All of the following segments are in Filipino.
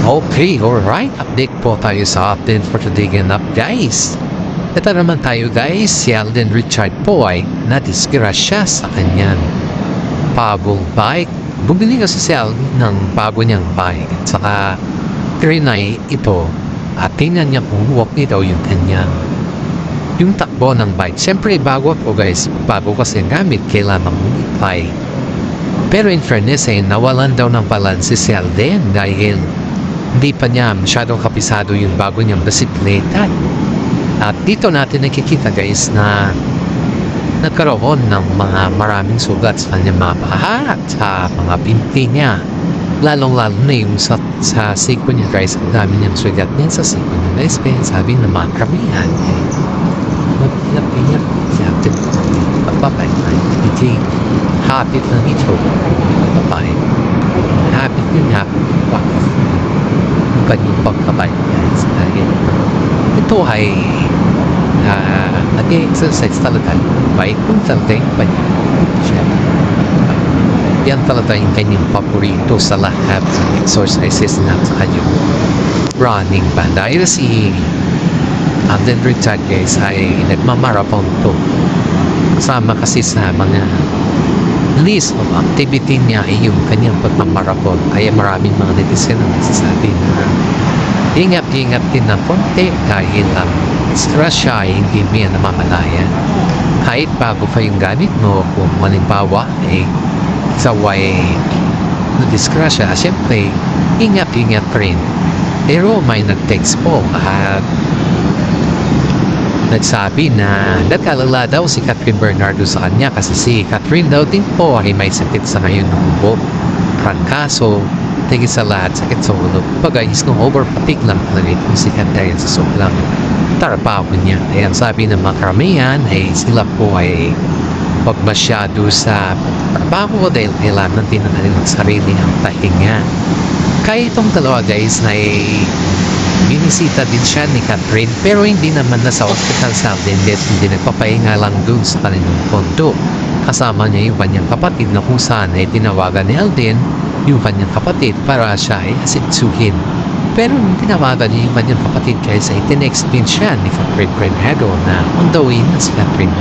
Okay, alright. Update po tayo sa update for today up, guys. Ito naman tayo, guys. Si Alden Richard po ay nadisgrasya sa kanyang bagong bike. Bumili kasi si Alden ng bago niyang bike. At saka, trinay ito. At tingnan niya kung walk nito yung kanyang yung takbo ng bike. Siyempre, bago po, guys. Bago kasi gamit, kailangan modify. Pero in fairness, nawalan daw ng balance si Alden dahil hindi pa niya masyadong kapisado yung bago niyang bisikleta. At dito natin nakikita, guys, na nagkaroon ng mga maraming sugat sa kanyang mga paa at sa mga binti niya. Lalong-lalo na yung sa siko niya, guys. Ang dami niyang sugat niya sa siko niya, guys. Kaya sabi ng mga karamihan, mapilap-pilap siya. Papapay na hindi hapit na ito. Papapay. Hapit niya, hapit. Kanyang pagkabay, guys. Ito ay nag-exercise talaga. Bike kung talaga yung kanyang siya. Yan talaga yung kanyang paborito sa lahat ng exercises na sa kanyang running band. Dahil si Alden Richard, guys, ay nagmamarathon to. Kasama kasi sa mga list of activity niya ay yung kanyang pagmamarathon. Kaya maraming mga netizen na nagsasabi na ingat-ingat din ng konti dahil stress siya ay hindi niya namamalaya. Kahit bago pa yung gamit mo, kung malimbawa saway na-disgrasya, siyempre ingat-ingat rin. Pero may nag-text po at nagsabi na nagkalala daw si Catherine Bernardo sa kanya kasi si Catherine daw din po ay may sakit sa ngayon ng ubo, trangkaso, tigil sa lahat, sakit sa ulo. Pagayis ng over-fatigue lang talaga itong si Catherine sa sobrang trabaho niya. Kaya ang sabi ng mga karamihan ay sila po ay wag masyado sa trabaho dahil kailangan din ng kanilang sarili ang pahinga. Kaya itong dalawa, guys, na binisita din siya ni Catherine pero hindi naman nasa hospital sa Alden, hindi nagpapahinga lang dun sa kanilang kondo. Kasama niya yung kanyang kapatid na kung saan ay tinawagan ni Alden yung kanyang kapatid para siya ay asitsuhin. Pero nung tinawagan niya yung kanyang kapatid kaysa itinext din siya ni Catherine Bernardo na on the way na si Catherine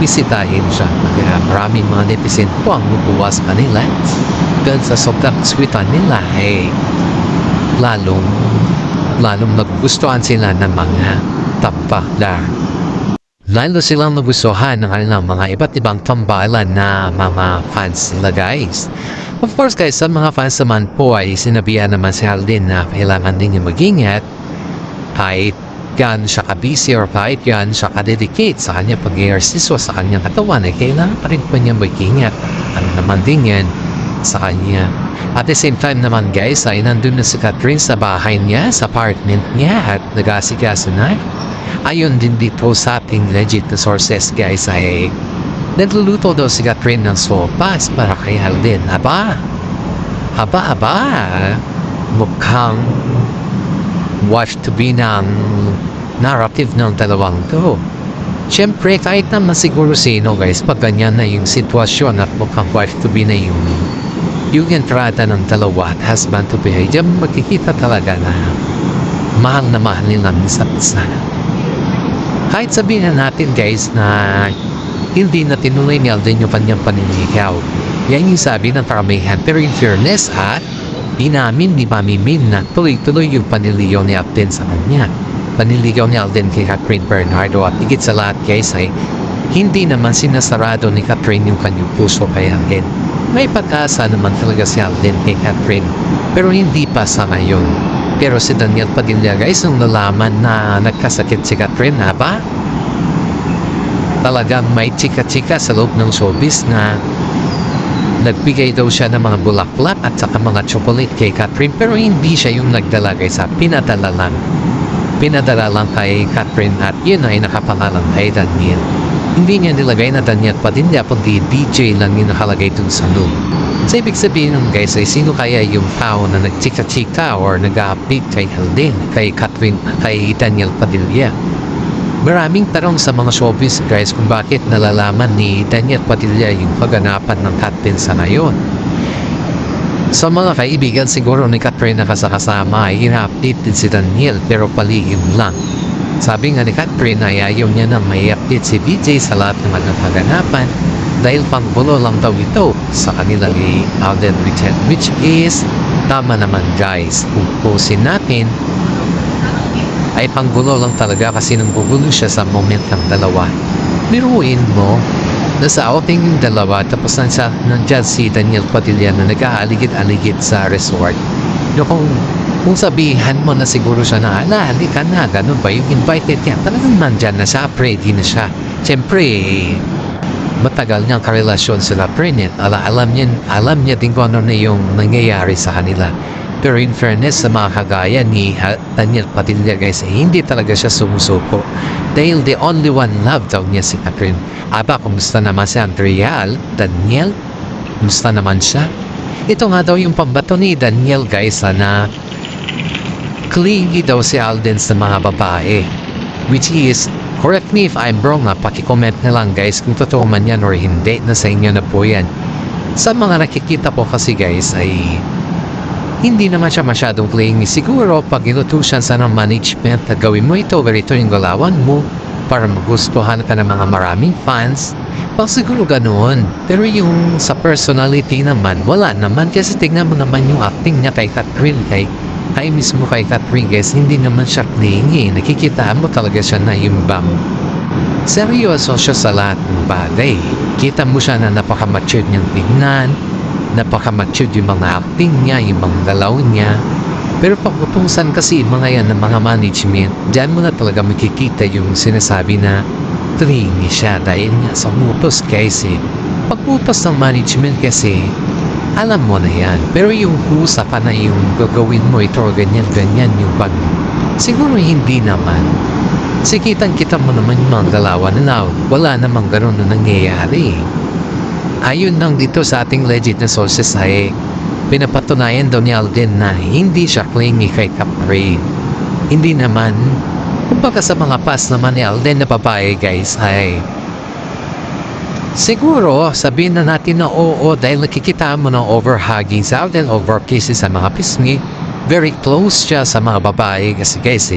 bisitahin siya. Kaya maraming mga netizen po ang bubuwas kanila dahil sa sobrang sweetan nila lalong nagugustuhan sila ng mga tapaklar. Lalo silang nagustuhan ng kanilang mga iba't ibang tambalan na mga fans nila, guys. Of course, guys, sa mga fans naman po ay sinabihan naman si Alden na kailangan din niya mag-ingat kahit yan siya ka-busy or kahit yan siya ka-dedicate sa kanya pag-exercise sa kanyang katawan ay kailangan pa rin po niya mag-ingat. Ano naman din yan sa kanya. At the same time naman, guys, ay nandun na si Catherine sa bahay niya, sa apartment niya at nag-asikaso na. Ayon din dito sa ating legit na sources, guys, ay nagluluto daw si Catherine ng sopas para kay Alden. Aba, mukhang watch to be ng narrative ng dalawang to. Siyempre, kahit naman siguro sino, guys, pag ganyan na yung sitwasyon at mukhang watch to be na yung entrada ng dalawa at husband to be, diyan makikita talaga na mahal nilang isa't isa. Kahit sabihin natin, guys, na hindi na tinuloy ni Alden yung kanyang paninigaw. Yan yung sabi ng karamihan. Pero in fairness, inamin ni Mami Min na tuloy-tuloy yung paniligaw ni Alden sa kanya. Paniligaw ni Alden kay Catherine Bernardo at higit sa lahat, guys, ay hindi naman sinasarado ni Catherine yung kanyang puso kay Alden. May pag-asa naman talaga si Alden kay Catherine pero hindi pa sa ngayon. Pero si Daniel Padilla, guys, nung nalaman na nagkasakit si Catherine, talagang may chika-chika sa loob ng showbiz na nagbigay daw siya ng mga bulaklak at saka mga chocolate kay Catherine pero hindi siya yung nagdala, guys, pinadala lang kay Catherine at yun ay nakapangalan kay Daniel. Hindi niya nilagay na Daniel Padilla kundi DJ lang yung nakalagay dun sa loob. So ibig sabihin nun, guys, ay sino kaya yung tao na nagchika-chika or nag-update kay Alden, kay Catherine, kay Daniel Padilla? Maraming tanong sa mga showbiz, guys, kung bakit nalalaman ni Daniel Padilla yung kaganapan ng Catherine sa ngayon. Sa mga kaibigan siguro ni Catherine na kasama ay ina-update din si Daniel pero palihim lang. Sabi nga ni Catherine ay ayaw niya na may update si BJ sa lahat ng mga kaganapan dahil panggulo lang daw ito sa kanila ni Alden Richard, which is tama naman guys. Kung pusin natin ay panggulo lang talaga kasi nanggugulo siya sa moment ng dalawa. Biruin mo, nasa outing yung dalawa tapos nandyan si Daniel Padilla na nag-aaligid-aligid sa resort. Kung sabihan mo na siguro siya na, halika na, ganun ba yung invited niya? Talagang nandyan na siya, ready na siya. Siyempre, matagal niyang karelasyon sila Prenet. Alam niya din kung ano na yung nangyayari sa kanila. Pero in fairness sa mga kagaya ni Daniel Padilla guys, hindi talaga siya sumusuko. Dahil the only one love daw niya si Catherine. Aba, kumusta naman si Andreal? Daniel? Kumusta naman siya? Ito nga daw yung pambato ni Daniel guys na clingy daw si Alden sa mga babae. Which is, correct me if I'm wrong pakicomment na lang guys kung totoo man yan or hindi, na sa inyo na po yan. Sa mga nakikita po kasi guys ay hindi naman siya masyadong clingy. Siguro pag inutusan sa ng management na gawin mo ito, ganito yung galawan mo para magustuhan ka ng mga maraming fans, pag siguro ganoon. Pero yung sa personality naman, wala naman kasi tignan mo naman yung acting niya kay Catherine, kay mismo kay Catherine guys, hindi naman siya clingy. Nakikita mo talaga siya na imbang. Seryoso siya sa lahat ng bagay. Kita mo siya na napaka-matured niyang tingnan, napaka-matured yung mga acting niya, yung mga galaw niya. Pero pagpupunsan kasi mga yan ng mga management, dyan mo na talaga makikita yung sinasabi na clingy siya dahil nga sa utos guys Pag-utos ng management kasi, alam mo na yan. Pero yung usapan na yung gagawin mo ito ganyan yung bag. Siguro hindi naman. Kitang-kita mo naman yung mga galawan na wala namang ganun na nangyayari. Ayun lang dito sa ating legit na sources ay pinapatunayan daw ni Alden na hindi siya clingy kay Catherine. Hindi naman. Kumbaga sa mga past naman ni Alden na babae guys ay siguro sabihin na natin na oo dahil nakikita mo ng overhugging sa Alden, over kisses sa mga pisngi. Very close siya sa mga babae kasi guys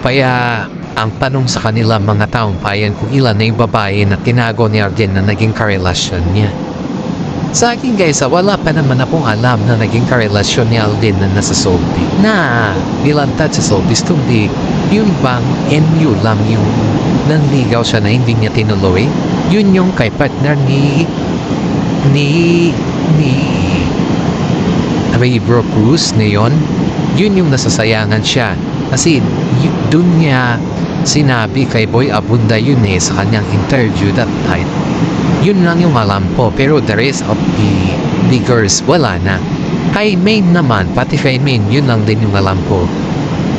kaya ang tanong sa kanila mga taong bayan kung ilan na yung babae na tinago ni Alden na naging karelasyon niya. Sa akin guys, wala pa naman akong alam na naging karelasyon ni Alden na nasa Sophie. Na nilantad sa Sophie, kundi yung bang NU lang yung nanligaw siya na hindi niya tinuloy. Yun yung kay partner ni Ray Cruz na yun. Yun yung nasasayangan siya. Kasi dun niya sinabi kay Boy Abunda yun sa kanyang interview that night. Yun lang yung alam ko, pero the rest of the girls, wala na. Kay Maine naman, pati kay Maine, yun lang din yung alam ko.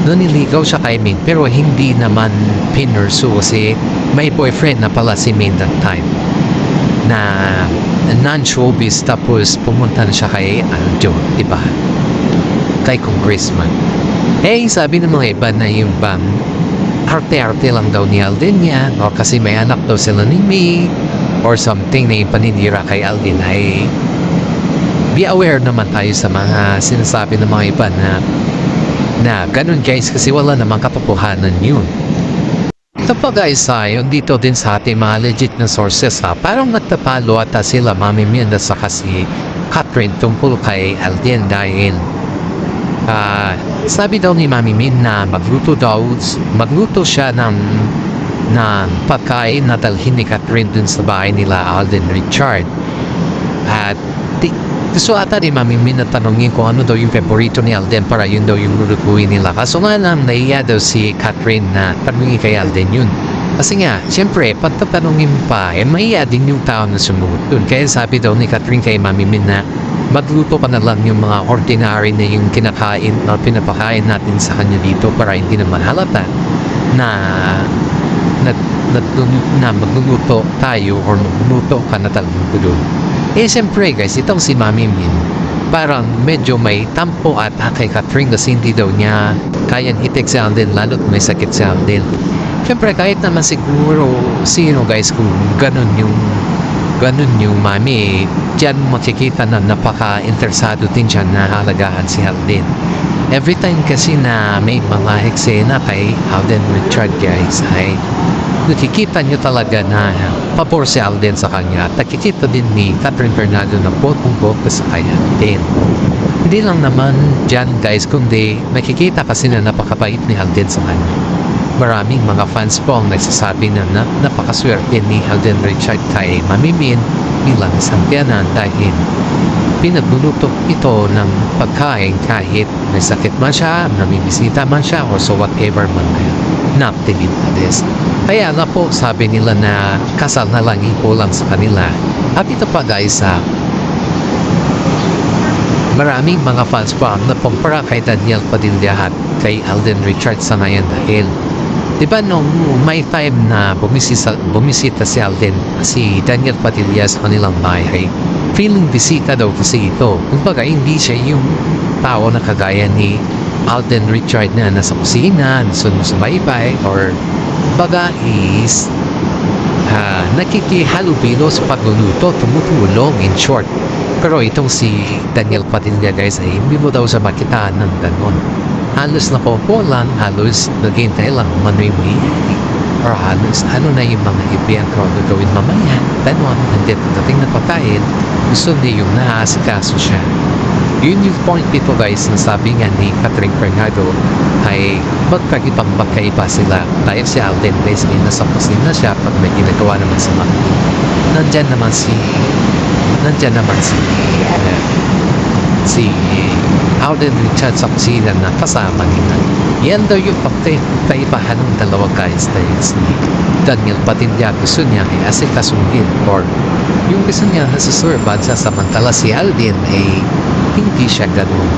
Naniligaw siya kay Maine, pero hindi naman pinursu kasi may boyfriend na pala si Maine that time. Na non-showbiz, tapos pumunta na siya kay Aljo, diba? Kay Congressman. Sabi ng mga iba na yung bang arte-arte lang daw ni Alden niya, o kasi may anak daw sila ni May, or something na yung paninira kay Alden ay be aware naman tayo sa mga sinasabi ng mga iba na ganun guys kasi wala namang katotohanan yun. Ito pa guys yun dito din sa ating mga legit na sources parang nagtapalo ata sila Mami Mirna sa kasi Catherine tungkol kay Alden dahil sabi daw ni Mami Mirna na magluto siya ng pagkain na dalhin ni Catherine dun sa bahay nila Alden Richard. At gusto ata ni Mami Min na tanongin kung ano daw yung favorito ni Alden para yun daw yung lulutuin nila. Kaso nga lang naiya daw si Catherine na tanongin kay Alden yun. Kasi nga, siyempre, pag tatanungin pa, maiya din yung tao na sumunod dun. Kaya sabi daw ni Catherine kay Mami Min na magluto ka na lang yung mga ordinary na yung kinakain na pinapakain natin sa kanya dito para hindi naman halata na magluluto tayo or magluluto ka na talagang doon. Siyempre guys, itong si Mami Min parang medyo may tampo at kay Catherine kasi hindi daw niya kayang hitik si Alden lalo't may sakit si Alden. Siyempre kahit naman siguro sino guys kung ganun yung ganun yung mami, diyan makikita na napaka-interesado din dyan na halagahan si Alden. Every time kasi na may mga eksena kay Alden Richard guys ay nakikita nyo talaga na pabor si Alden sa kanya at nakikita din ni Catherine Bernardo na botong-boto sa kanya din. Hindi lang naman dyan guys kundi makikita kasi na napakabait ni Alden sa kanya. Maraming mga fans po ang nagsasabi na napakaswerte ni Alden Richard kay Mami Min bilang isang tiyanan dahil pinagluluto ito ng pagkain kahit may sakit man siya, namibisita man siya, or so whatever man activities. Kaya nga po sabi nila na kasal na lang ikulang sa kanila. At ito pa guys maraming mga fans pa ang napumpara kay Daniel Padilla at kay Alden Richard sa ngayon dahil diba nung may time na bumisita si Alden, si Daniel Padilla sa kanilang bahay, feeling bisita daw kasi ito. Kumbaga hindi siya yung tao na kagaya ni Alden Richard na nasa kusina, sumaybay, or baga is nakikihalubilo sa pagluluto, tumutulong in short. Pero itong si Daniel Padilla guys ay hindi mo daw sa makitaan ng ganon. Halos nakukulan, halos naghintay lang manwiwi. Or halos ano na yung mga ibiyang ko gagawin mamaya. Ganon, hindi dating na pagkain, gusto niya yung naasikaso siya. Yun yung point dito guys na sabi nga ni Catherine Bernardo ay magkaiba sila. Dahil si Alden guys ay nasa kusina siya pag may ginagawa naman sa mga. Nandyan naman si Alden Richard sa kusina na kasama nila. Yan daw yung pagkaibahan ng dalawa guys dahil si Daniel Padilla gusto niya ay asikasuhin or yung gusto niya nasusurban sa samantala si Alden ay hindi siya ganun.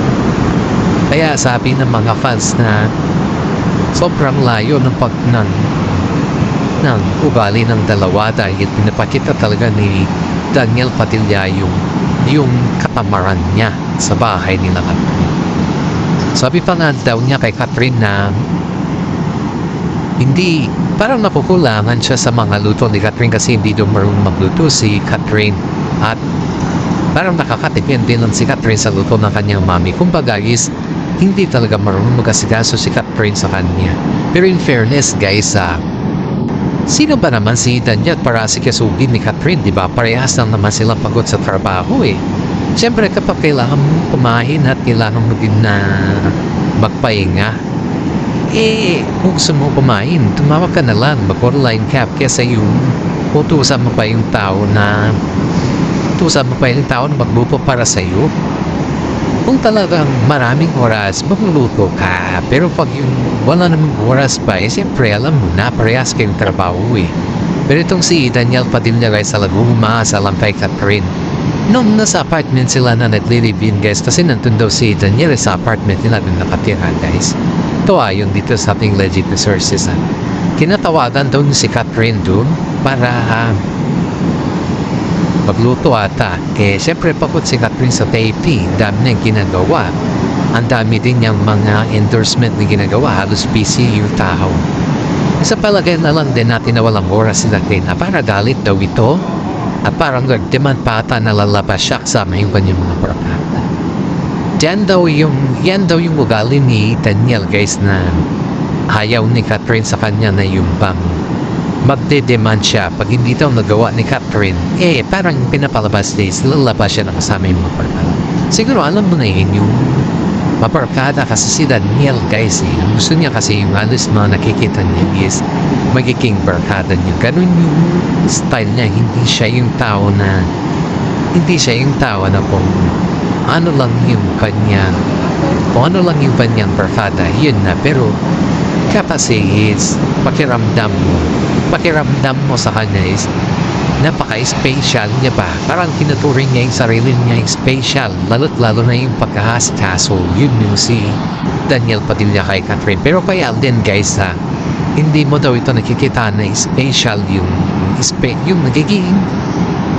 Kaya sabi ng mga fans na sobrang layo ng ng ugali ng dalawa dahil pinapakita talaga ni Daniel Padilla yung katamaran niya sa bahay nila Catherine. Sabi pa nga daw niya kay Catherine na hindi, parang nakukulangan siya sa mga luto ni Catherine kasi hindi daw marunong magluto si Catherine at parang nakakatipid din lang si Catherine sa luto ng kanyang mami. Kumbaga is hindi talaga marunong mag-asikaso si Catherine sa kanya. Pero in fairness guys, sino ba naman si Daniel para asikasuhin ni Catherine, di ba? Parehas lang naman sila pagod sa trabaho eh. Siyempre kapag kailangan mong kumain at kailangan mo din na magpahinga, kung gusto mo kumain, tumawag ka na lang, mag-online ka kesa yung utusan mo pa yung tao na magluto para sa'yo. Kung talagang maraming oras, magluluto ka. Pero pag yung wala namang oras pa, siyempre alam mo na, parehas kayong trabaho eh. Pero itong si Daniel Padilla guys, talagang umaasa lang kay Catherine. Nung nasa apartment sila na nagli-live-in guys, kasi nandun daw si Daniel sa apartment nila dun nakatira guys. Ito ayon dito sa ating legit resources. Kinatawagan daw si Catherine dun para magluto ata. Siyempre pagod si Catherine sa taping, dami na yung ginagawa. Ang dami din niyang mga endorsement na ginagawa, halos busy yung tao. Sa palagay na lang din natin na walang oras si Catherine na para galit daw ito at parang nag-demand pa ata na lalabas siya kasama yung kanyang mga barkada. Yan daw yung ugali ni Daniel guys na ayaw ni Catherine sa kanya na yung bang magde-demand siya pag hindi daw nagawa ni Catherine, parang pinapalabas days, lalabas siya na kasama yung mga barkada. Siguro alam mo na yun yung mabarkada kasi si Daniel guys gusto niya kasi yung alis mga nakikita niya is magiging barkada niya. Ganun yung style niya, hindi siya yung tao na kung ano lang yung kanyang barkada, yun na. Pero kasi is pakiramdam mo sa kanya is napaka-special niya ba? Parang tinuturing niya yung sarili niya yung special. Lalo na yung pagkahasikaso. Yun yung si Daniel Padilla kay Catherine. Pero kay Alden guys hindi mo daw ito nakikita na special yung nagiging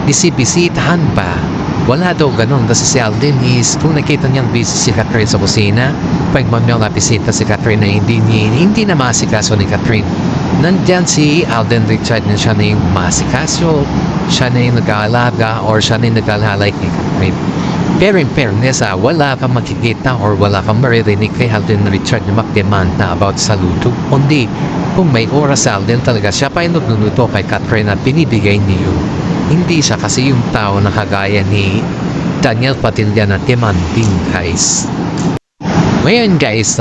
bisibisitahan pa. Wala daw ganun kasi si Alden is kung nakita niyang busy si Catherine sa kusina, pag mamaya bisita si Catherine na hindi na masikaso ni Catherine, nandyan si Alden Richard na siya na yung masikaso, siya na yung nag-aalaga or siya na yung nag-alalay kay Catherine. Pero in fairness, wala kang makikita or wala kang maririnig kay Alden Richard na mag-demand na about sa luto. Kundi, kung may oras sa Alden talaga, siya pa yung nagluluto kay Catherine at binibigay niyo. Hindi siya kasi yung tao na kagaya ni Daniel Padilla na demanding, guys. Ngayon guys,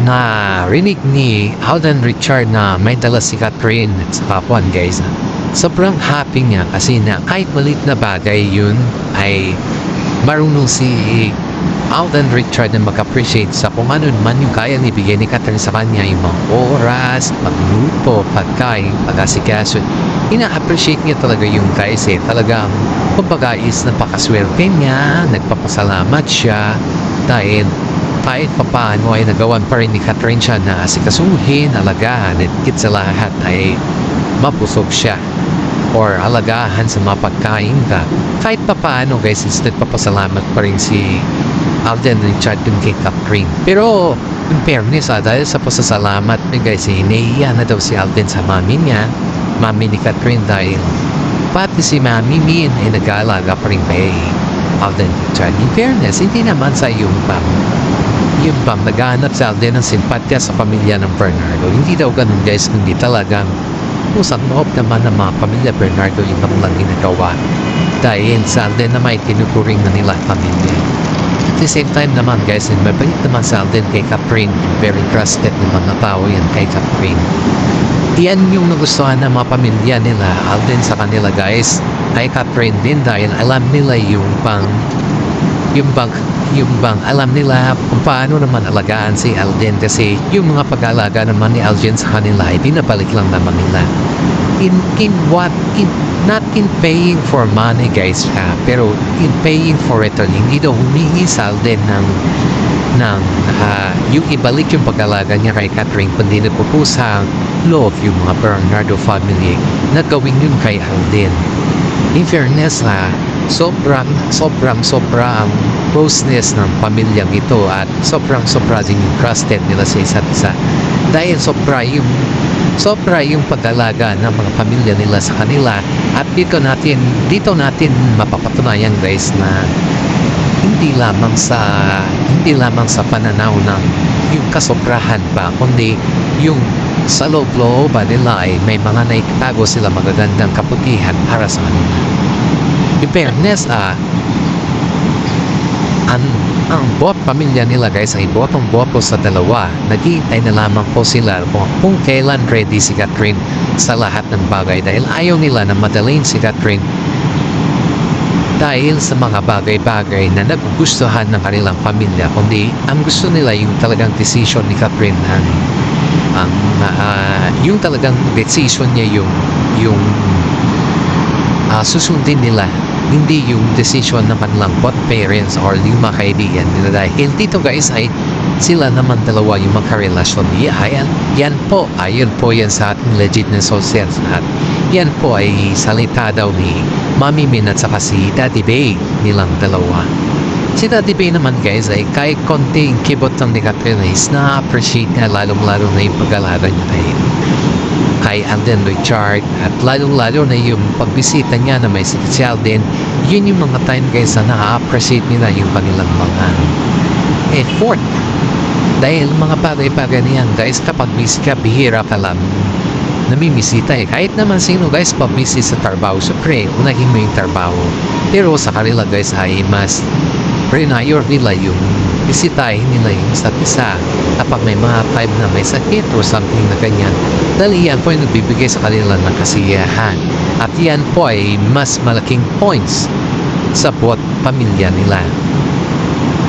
narinig ni Alden Richard na may dala si Catherine at sa kapuan guys. Sobrang happy niya kasi na kahit maliit na bagay yun ay marunong si Alden Richard na mag-appreciate sa kung ano naman yung kaya nibigay ni Catherine sa kanya, yung mga oras, pagluto, pagkain, pag-asikaso. Ina-appreciate niya talaga yung guys talagang kumbaga is napakaswerte niya, nagpapasalamat siya dahil kahit papaano ay nagawan pa rin ni Catherine siya na asikasuhin, alagaan, at higit sa lahat ay mabusog siya or alagahan sa mga pagkain ka. Kahit papaano guys, is nagpapasalamat pa rin si Alden Richard dun kay Catherine. Pero in fairness dahil sa pasasalamat ni guys, naiiya na daw si Alden sa mami niya, mami ni Catherine, dahil pati si mami Min ay nag-aalaga pa rin kay Alden Richard. In fairness, hindi naman sa yung naghahanap sa Alden ng simpatya sa pamilya ng Bernardo. Hindi daw ganun guys, hindi talagang pusang loob naman ng mga pamilya Bernardo yung lang ginagawa. Dahil sa Alden na may tinuturing na nila pamilya. At the same time naman guys, mabait naman sa Alden kay Catherine. Very trusted naman na tao yan kay Catherine. Yan yung nagustuhan ng mga pamilya nila, Alden sa kanila guys, kay Catherine din dahil alam nila yung bang alam nila kung paano naman alagaan si Alden kasi yung mga pag-aalaga naman ni Alden sa kanila ay binabalik lang naman nila. Not in paying for money guys pero in paying for it. Hindi daw humingi sa Alden ng yung ibalik yung pag-alaga niya kay Catherine, kundi nagpupusang love yung mga Bernardo family na gawin yun kay Alden. In fairness sobrang closeness ng pamilyang ito at sobrang din yung trusted nila sa isa't isa dahil sobra yung pag-alaga ng mga pamilya nila sa kanila. At dito natin mapapatunayan guys na hindi lamang sa pananaw ng yung kasobrahan pa, kundi yung sa loob-looban nila ay may mga naitago sila magagandang kaputihan para sa kanila. In fairness, ang bot pamilya nila guys ay botong-boto sa dalawa. Naghihintay na lamang po sila kung kailan ready si Catherine sa lahat ng bagay dahil ayaw nila na madalhin si Catherine dahil sa mga bagay-bagay na nagugustuhan ng kanilang pamilya, kundi ang gusto nila yung talagang decision ni Catherine yung talagang decision niya yung susundin nila, hindi yung decision ng kanilang both parents or yung mga kaibigan nila dahil dito guys ay sila naman dalawa yung magkarelasyon. Yan po sa ating legit na sources at yan po ay salita daw ni Mami Min at saka si Daddy Bay nilang dalawa. Si Daddy Bay naman guys ay kahit konting kibot ng ni Catherine is na-appreciate niya lalong-lalo na yung pag-alaga niya kay Alden Richard at lalong-lalo na yung pagbisita niya na may si Alden. Yun yung mga time guys na na-appreciate nila yung kanilang mga effort dahil mga bagay-bagay niyan guys, kapag busy ka, bihira ka lang namimisita kahit naman sino guys pag busy sa trabaho, syempre unahin mo yung trabaho, pero sa kanila guys ay mas prior nila yung bisitahin nila yung isa't isa kapag may mga time na may sakit or something na ganyan dahil yan po yung nagbibigay sa kanila ng kasiyahan at yan po ay mas malaking points sa buhat pamilya nila.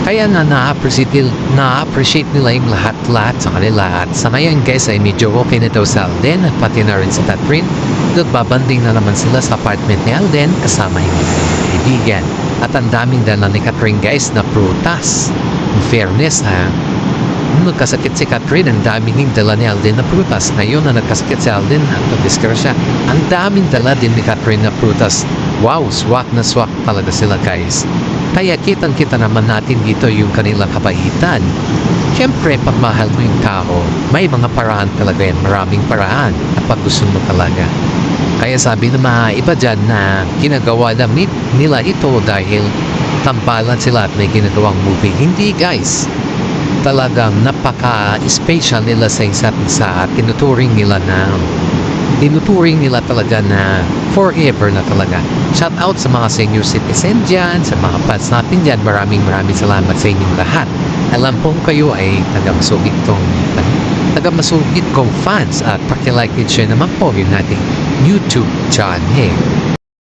Kaya na-appreciate nila yung lahat-lahat sa kanila at sa ngayon guys ay medyo okay na daw sa Alden at pati na rin si Catherine. Nagbabanding na naman sila sa apartment ni Alden kasama yung kaibigan. At ang daming dala ni Catherine guys na prutas. In fairness nung nagkasakit si Catherine, ang daming dala ni Alden na prutas. Ngayon na nagkasakit si Alden, nagdiskrasya, ang daming dala din ni Catherine na prutas. Wow, swak na swak talaga sila guys. Kaya kitang-kita naman natin dito yung kanilang kabaitan. Siyempre, pag mahal mo yung tao, may mga paraan talaga yan. Maraming paraan at pag gusto mo talaga. Kaya sabi ng mga iba dyan na ginagawa lang nila ito dahil tambalan sila at may ginagawang movie. Hindi guys. Talagang napaka-special nila sa isa't isa at tinuturing nila talaga na forever na talaga. Shout out sa mga senior citizen dyan, sa mga fans natin dyan. Maraming salamat sa inyong lahat. Alam pong kayo ay taga-masugid kong fans at paki-like and share naman po yung ating YouTube channel.